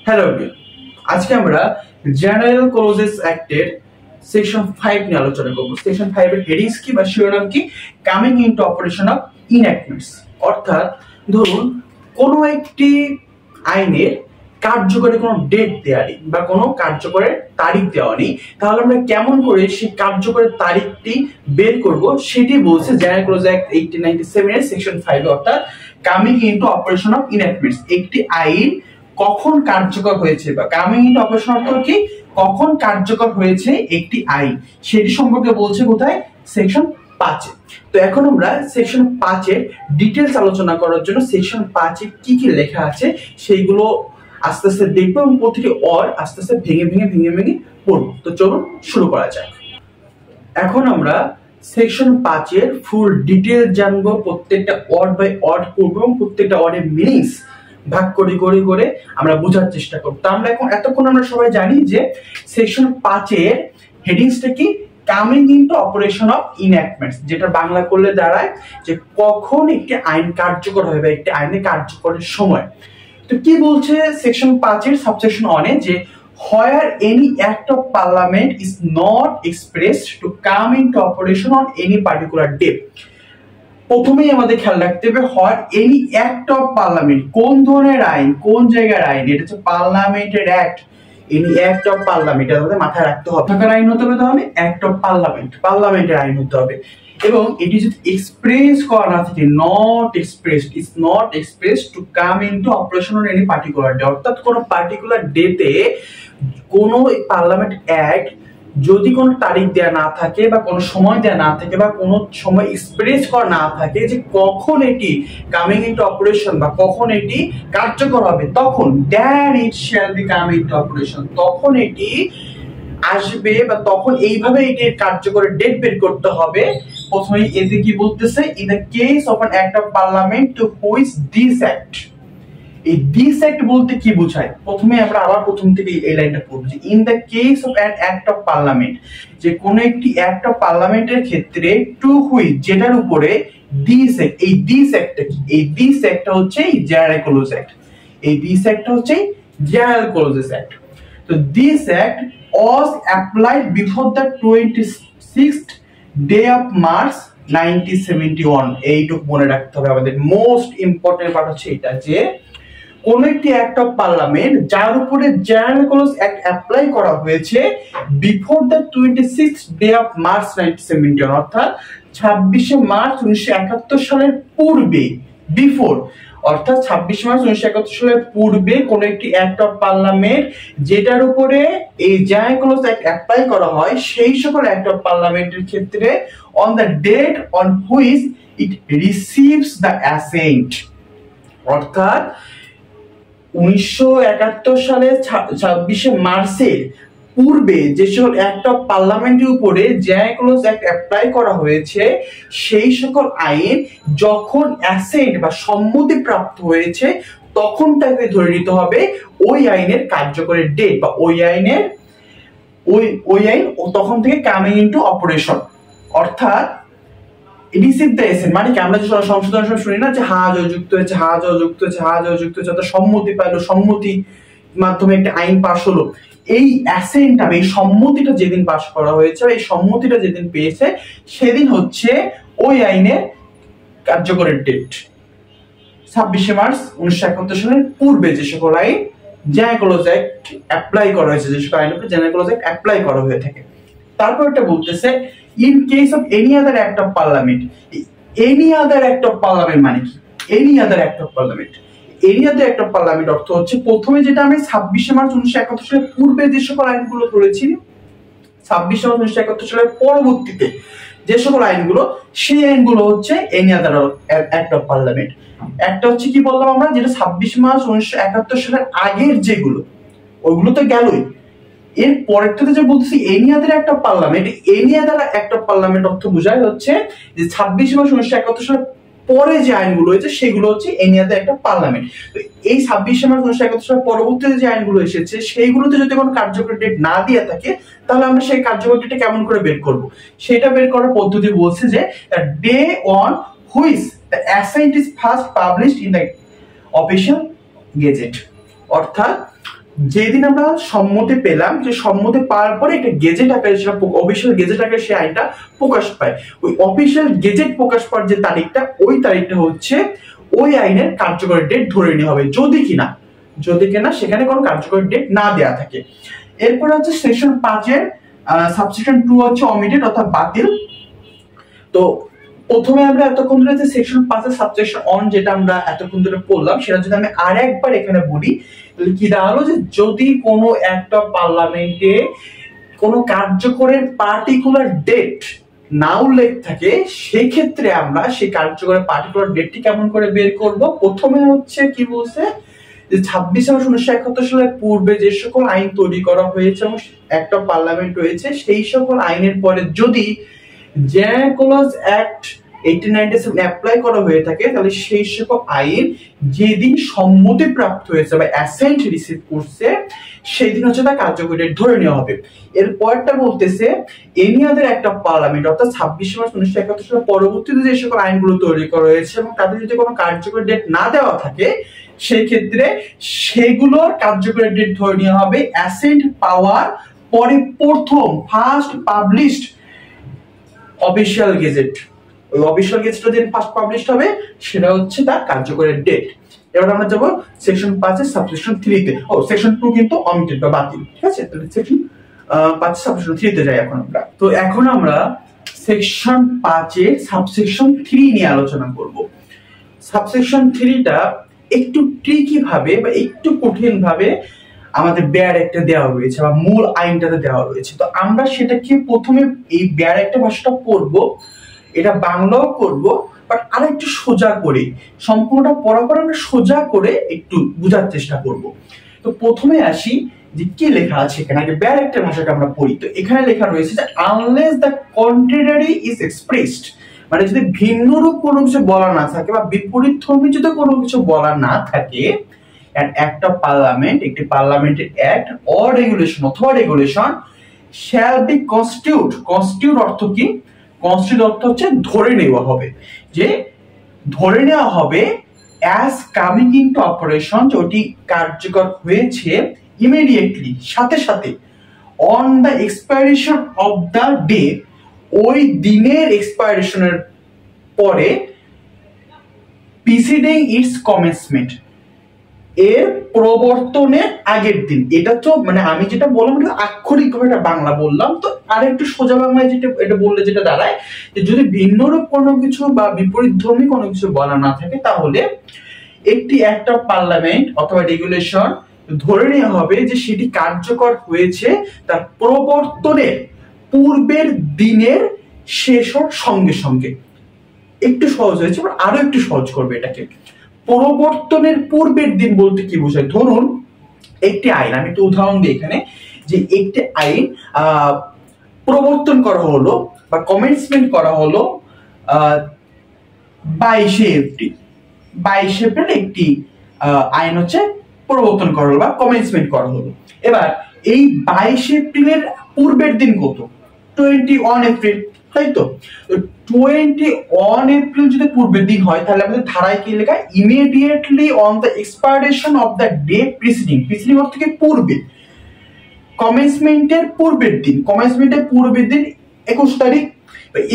Hello everyone, আজকে আমরা general clauses অ্যাক্টের section 5 নিয়ে আলোচনা করব। সেকশন 5 এর হেডিংস কি বা শিরোনাম কি? Coming into operation of enactments. অর্থাৎ ধরুন কোনো একটি আইনের কার্যকরী কোনো ডেট দেওয়া নেই বা কোনো কার্যকরের তারিখ দেওয়া নেই, তাহলে আমরা কেমন করে সেই কার্যকরের তারিখটি বের করব সেটি বলছে জেনারেল ক্লোজ অ্যাক্ট 1897 এর সেকশন 5, অর্থাৎ কামিং ইনটু অপারেশন অফ ইনঅ্যাক্টমেন্টস। একটি আইন কখন কার্যকর হয়েছে বা কামিং ইনটু অপারেশন অর্থ কি, কখন কার্যকর হয়েছে একটি আইন, সেটি সম্পর্কে বলছে কোথায়? সেকশন 5 এ। তো এখন আমরা সেকশন 5 এর ডিটেইলস আলোচনা করার জন্য সেকশন 5 এ কি কি লেখা আছে সেইগুলো আস্তে আস্তে দেখবো এবং প্রতিটি আস্তে আস্তে ভেঙে ভেঙে পড়বো। তো চলুন শুরু করা যাক। এখন আমরা সেকশন 5 এর ফুল ডিটেইল জানবো, প্রত্যেকটা ওয়ার্ড বাই ওয়ার্ড পড়বো এবং প্রত্যেকটা ওয়ার্ডের মিনিংস ভাগ করে আমরা বোঝার চেষ্টা করব। তো আমরা এতক্ষণ আমরা সবাই জানি যে সেকশন 5 এর হেডিংসটা কি? কামিং ইনটু অপারেশন অফ ইনঅ্যাক্টমেন্টস, যেটা বাংলা করলে দাঁড়ায় যে কখন একটি আইন কার্যকর হবে বা একটি আইনের কার্যকরের সময়। তো কি বলছে সেকশন 5 এর সাবসেকশন 1 এ যে where any act of parliament is not expressed to come into operation on any particular day। প্রথমেই আমাদের খেয়াল রাখতে হবে হয় এনি অ্যাক্ট অফ পার্লামেন্ট, কোন ধরনের আইন, কোন জায়গার আইন, এটা হচ্ছে পার্লামেন্টের act. Any act of parliament এটা আমাদের মাথায় রাখতে হবে। সরকার আইন হতে হবে, তাহলে অ্যাক্ট অফ পার্লামেন্ট, পার্লামেন্টের আইন হতে হবে। এবং এটি যদি এক্সপ্রেস করা না থাকে, not expressed, is not expressed to come into operation on any particular day, অর্থাৎ কোন পার্টিকুলার ডেতে কোন পার্লামেন্ট অ্যাক্ট যদি কোনো তারিখ দেয়া না থাকে বা কোনো সময় দেয়া না থাকে বা কোনো সময় এক্সপ্রেস করা না থাকে যে কখন এটি কামিং ইনটু অপারেশন বা কখন এটি কার্যকর হবে, তখন that it shall be coming into operation, তখন এটি আসবে বা তখন এইভাবে এটি কার্যকরের ডেট বের করতে হবে। প্রথমে এতে কি বলতেছে, in the case of an act of parliament to which this act. এই দিস অ্যাক্ট বলতে কি বোঝায়? প্রথমে আমরা আবার প্রথম থেকে এই লাইনটা পড়ব যে in the case of an act of parliament, যে কোন একটি অ্যাক্ট অফ পার্লামেন্টের ক্ষেত্রে টু হুইচ, যেটার উপরে দিস অ্যাক্ট। এই দিস অ্যাক্টটা কি? এই দিস অ্যাক্টটা হচ্ছে জেনারেল ক্লোজ অ্যাক্ট। এই দিস অ্যাক্টটা হচ্ছে জেনারেল ক্লোজেস অ্যাক্ট। তো this act was applied before the 26th day of March 1971। এইটুকু মনে রাখতে হবে আমাদের। মোস্ট ইম্পর্টেন্ট পার্ট হচ্ছে এটা যে কোন একটি অ্যাক্ট অফ পার্লামেন্ট যার উপরে জেনারেল ক্লোজ অ্যাক্ট অ্যাপ্লাই করা হয়েছে before the 26th day of March 1971, অর্থাৎ 26শে মার্চ 1971 সালের পূর্বে, বিফোর অর্থাৎ 26 মার্চ 1971 সালের পূর্বে কোন একটি অ্যাক্ট অফ পার্লামেন্ট যেটার উপরে এই জেনারেল ক্লোজ অ্যাক্ট অ্যাপ্লাই করা হয়, সেই সকল অ্যাক্ট অফ পার্লামেন্টের ক্ষেত্রে on the date on which it receives the assent, অর্থাৎ 1971 সালের 26শে মার্চের পূর্বে যে সকল অ্যাক্ট অফ পার্লামেন্টের উপরে জেনারেল ক্লোজ অ্যাক্ট অ্যাপ্লাই করা হয়েছে, সেই সকল আইন যখন অ্যাসেন্ট বা সম্মতি প্রাপ্ত হয়েছে তখন তাকে ধরে নিতে হবে ওই আইনের কার্যকরের ডেট বা ওই আইন তখন থেকে কামিং ইনটু অপারেশন। অর্থাৎ রিসিভ দ্য অ্যাসেন্ট মানে কি, আমরা যে সংশোধন শুনি না যে হা যুক্ত হয়েছে, হা যুক্ত হয়েছে, হা যুক্ত হয়েছে, অর্থাৎ সম্মতি পাইলো, সম্মতি মাধ্যমে একটা আইন পাস হলো। এই অ্যাসেন্টটা, এই সম্মতিটা যেদিন পাস করা হয়েছে, এই সম্মতিটা যেদিন পেয়েছে সেদিন হচ্ছে ওই আইনের কার্যকরের ডেট। 26শে মার্চ 1971 সালের পূর্বে যে সকল আইন জেনারেল ক্লোজ অ্যাক্ট অ্যাপ্লাই করা হয়েছে, যে সকল আইনের উপরে জেনারেল ক্লোজ অ্যাক্ট অ্যাপ্লাই করা হয়ে থাকে। তারপর এটা বলতেছে in case of any other act of parliament. Any other act of parliament মানে কি? Any other act of parliament, any other act of parliament অর্থ হচ্ছে প্রথমে যেটা আমি 26শে মার্চ 1971 সালের পূর্বে যে সকল আইনগুলো করেছি, 26শে মার্চ 1971 সালের পরবর্তীতে যে সকল আইনগুলো, সেই আইনগুলো হচ্ছে any other act of parliament. একটা হচ্ছে কি বললাম আমরা, যেটা 26 মার্চ 1971 সালের আগের যেগুলো, ওইগুলো তো গেলই। এর পরেরটাতে যে বলতেছি any other act of parliament, any other act of parliament অর্থ বোঝায় হচ্ছে যে 26 মার্চ 1971 সালের পরে যে আইনগুলো হয়েছে সেগুলো হচ্ছে any other act of parliament. তো এই 26শে মার্চ 1971 সালের পরবর্তীতে যে আইনগুলো এসেছে সেইগুলোতে যদি কোনো কার্যকরী ডেট না দিয়ে থাকে, তাহলে আমরা সেই কার্যকরী ডেটটা কেমন করে বের করব? সেটা বের করার পদ্ধতি বলছে যে day on which the assent is first published in the official gazette, অর্থাৎ যেদিন আমরা সম্মতি পেলাম, যে সম্মতি পাওয়ার পরে একটা গেজেট আকারে, সেটা অফিসিয়াল গেজেট আকারে সেই আইনটা প্রকাশ পায়, ওই অফিসিয়াল গেজেট প্রকাশ পাওয়ার যে তারিখটা, ওই তারিখটা হচ্ছে ওই আইনের কার্যকরী ডেট ধরে নেওয়া হবে, যদি কিনা সেখানে কোনো কার্যকরী ডেট না দেয়া থাকে। এরপর হচ্ছে সেকশন 5 সাবসেকশন 2 হচ্ছে অমিটেড অর্থাৎ বাতিল। তো প্রথমে আমরা এতক্ষণ ধরে যে সেকশন 5 সাবসেকশন অন যেটা আমরা এতক্ষণ ধরে পড়লাম, সেটা যদি আমি আরেকবার এখানে বলি তাহলে কি দাঁড়ালো, যে যদি কোনো একটা পার্লামেন্টে কোনো কার্যকরের পার্টিকুলার ডেট না উল্লেখ থাকে, সেই ক্ষেত্রে আমরা সেই কার্যকরের পার্টিকুলার ডেটটি কেমন করে বের করব। প্রথমে হচ্ছে কি বলছে, যে 26 মার্চ 1971 সালের পূর্বে যে সকল আইন তৈরি করা হয়েছে এবং একটা পার্লামেন্ট রয়েছে, সেই সকল আইনের পরে যদি জেনারেল ক্লজ অ্যাক্ট 1897 অ্যাপ্লাই করা হয়ে থাকে, তাহলে সেই সকল আইন যেদিন সম্মতি প্রাপ্ত হয়েছে বা অ্যাসেন্ট রিসিভ করছে, সেই দিন হচ্ছে তা কার্যকরী ডেট ধরে নেওয়া হবে। এর পরটা বলতেছে এনি আদার একটা পার্লামেন্ট, অর্থাৎ 26 মার্চ 1971 সালের পরবর্তীতে যে সকল আইনগুলো তৈরি করা হয়েছে এবং তাদের যদি কোনো কার্যকরী ডেট না দেওয়া থাকে, সেই ক্ষেত্রে সেগুলোর কার্যকরী ডেট ধরে নেওয়া হবে অ্যাসেন্ট পাওয়ার পরে প্রথম ফার্স্ট পাবলিশড অফিসিয়াল গেজেট। ওই অফিসিয়াল গেজেটটা যেদিন ফার্স্ট পাবলিশড হবে, সেটা হচ্ছে তার কার্যকরী ডেট। এবার আমরা যাব সেকশন 5 সাবসেকশন 3 তে। সেকশন 2 কিন্তু অমিটেড বা বাতিল, ঠিক আছে। তাহলে সেকশন 5 সাবসেকশন 3 তে যাই এখন আমরা। তো এখন আমরা সেকশন 5 সাবসেকশন 3 নিয়ে আলোচনা করব। সাবসেকশন 3টা একটু ট্রিকি ভাবে বা একটু কঠিন ভাবে আমাদের বেয়ার একটা দেওয়া রয়েছে বা মূল আইনটাতে দেওয়া রয়েছে। তো আমরা সেটাকে প্রথমে এই বেয়ার একটা ভাষাটা পড়বো, এটা বাংলাও করব, বাট আর একটু সোজা করে, সম্পূর্ণটা পড়ার পর আমরা সোজা করে একটু বোঝার চেষ্টা করব। তো প্রথমে আসি যে কি লেখা আছে এখানে, আগে বেয়ার একটা ভাষাটা আমরা পড়ি। তো এখানে লেখা রয়েছে যে unless the contrary is expressed, মানে যদি ভিন্নরূপ কোনো কিছু বলা না থাকে বা বিপরীতধর্মী যদি কোনো কিছু বলা না থাকে, an act of parliament, একটি পার্লামেন্টের অ্যাক্ট অর রেগুলেশন অথবা রেগুলেশন shall be constitute অর্থ কি? constitute অর্থ হচ্ছে ধরে নেওয়া হবে, যে ধরে নেওয়া হবে as coming into operation, যে ওটি কার্যকর হয়েছে ইমিডিয়েটলি সাথে সাথে, on the expiration of the day, ওই দিনের এক্সপায়ারেশনের পরে, preceding its commencement, এর প্রবর্তনের আগের দিন। এটা তো মানে আমি যেটা বললাম এটা আক্ষরিকভাবে এটা বাংলা বললাম। তো আর একটু সোজা বাংলায় যেটা এটা বললে যেটা দাঁড়ায়, যে যদি ভিন্নরূপ কোনো কিছু বা বিপরীতধর্মী কোনো কিছু বলা না থাকে, তাহলে একটি অ্যাক্ট অফ পার্লামেন্ট অথবা রেগুলেশন ধরে নেওয়া হবে যে সেটি কার্যকর হয়েছে তার প্রবর্তনের পূর্বের দিনের শেষ হওয়ার সঙ্গে সঙ্গে। একটু সহজ হয়েছে, আরো একটু সহজ করবে এটাকে। প্রবর্তনের পূর্বের দিন বলতে কি বোঝায়? ধরুন একটি আইন, আমি একটু উদাহরণ দিই এখানে, যে একটি আইন প্রবর্তন করা হলো বা কমেন্সমেন্ট করা হলো 22 এপ্রিল একটি আইন হচ্ছে প্রবর্তন করা হলো বা কমেন্সমেন্ট করা হলো। এবার এই 22 এপ্রিলের পূর্বের দিন কত? 21 এপ্রিল, তাই তো? 21 এপ্রিল যদি পূর্বের দিন হয়, তাহলে আমাদের ধারায় কি লেখা? Immediately on the expiration of the day preceding, preceding অর্থ কি? পূর্বে। কমেন্সমেন্টের পূর্বের দিন, কমেন্সমেন্টের পূর্বের দিন 21 তারিখ।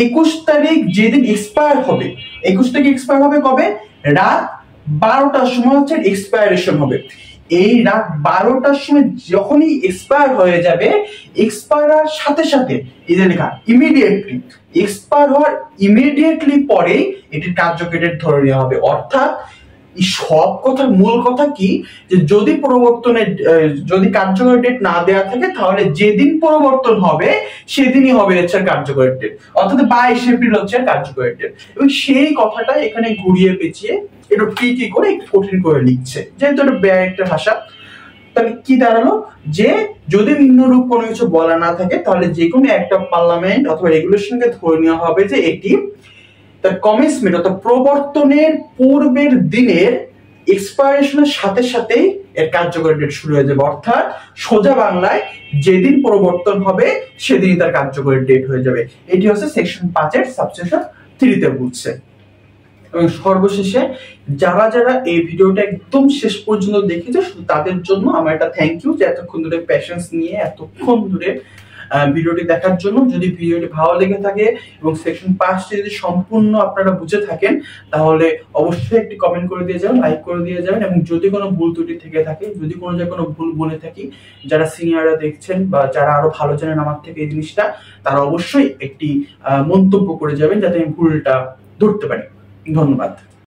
21 তারিখ যেদিন এক্সপায়ার হবে, 21 তারিখ এক্সপায়ার হবে কবে? রাত 12টার সময় হচ্ছে এক্সপায়ারেশন হবে। এই রাত 12টার সময় যখনই এক্সপায়ার হয়ে যাবে, এক্সপায়ার হওয়ার সাথে সাথে এই যে লেখা ইমিডিয়েটলি, এক্সপায়ার হওয়ার ইমিডিয়েটলি পরে এটির কার্যকরী ডেট ধরে নেওয়া হবে। অর্থাৎ এই সব কথার মূল কথা কি, যে যদি পরিবর্তনের যদি কার্যকরী ডেট না দেওয়া থাকে, তাহলে যেদিন পরিবর্তন হবে সেদিনই হবে হচ্ছে কার্যকরী ডেট, অর্থাৎ 22 এপ্রিল হচ্ছে কার্যকরী ডেট। এবং সেই কথাটা এখানে ঘুরিয়ে পেঁচিয়ে একটু কি করে একটু কঠিন করে লিখছে, যেহেতু এটা ব্যয় একটা ভাষা। তাহলে কি দাঁড়ালো, যে যদি নিম্নরূপ কোনো কিছু বলা না থাকে, তাহলে যে কোনো একটা পার্লামেন্ট অথবা রেগুলেশনকে ধরে নেওয়া হবে যে এটি তার কমেন্সমেন্ট অর্থাৎ প্রবর্তনের পূর্বের দিনের এক্সপায়ারেশনের সাথে সাথেই এর কার্যকরী ডেট শুরু হয়ে যাবে। অর্থাৎ সোজা বাংলায় যেদিন প্রবর্তন হবে সেদিনই তার কার্যকরী ডেট হয়ে যাবে। এটি হচ্ছে সেকশন 5 সাবসেকশন 3 তে বলছে। এবং সর্বশেষে যারা যারা এই ভিডিওটা একদম শেষ পর্যন্ত দেখেছে শুধু তাদের জন্য আমার একটা থ্যাংক ইউ, যে এতক্ষণ ধরে প্যাশেন্স নিয়ে এতক্ষণ ধরে ভিডিওটি দেখার জন্য। যদি ভিডিওটি ভালো লেগে থাকে এবং সেকশন 5টি যদি সম্পূর্ণ আপনারা বুঝে থাকেন তাহলে অবশ্যই একটি কমেন্ট করে দিয়ে যাবেন, লাইক করে দিয়ে যাবেন, এবং যদি কোনো ভুল ত্রুটি থেকে থাকে, যদি কোনো জায়গায় কোনো ভুল বলে থাকি, যারা সিনিয়ররা দেখছেন বা যারা আরো ভালো জানেন আমার থেকে এই জিনিসটা, তারা অবশ্যই একটি মন্তব্য করে যাবেন যাতে আমি ভুলটা ধরতে পারি। ধন্যবাদ।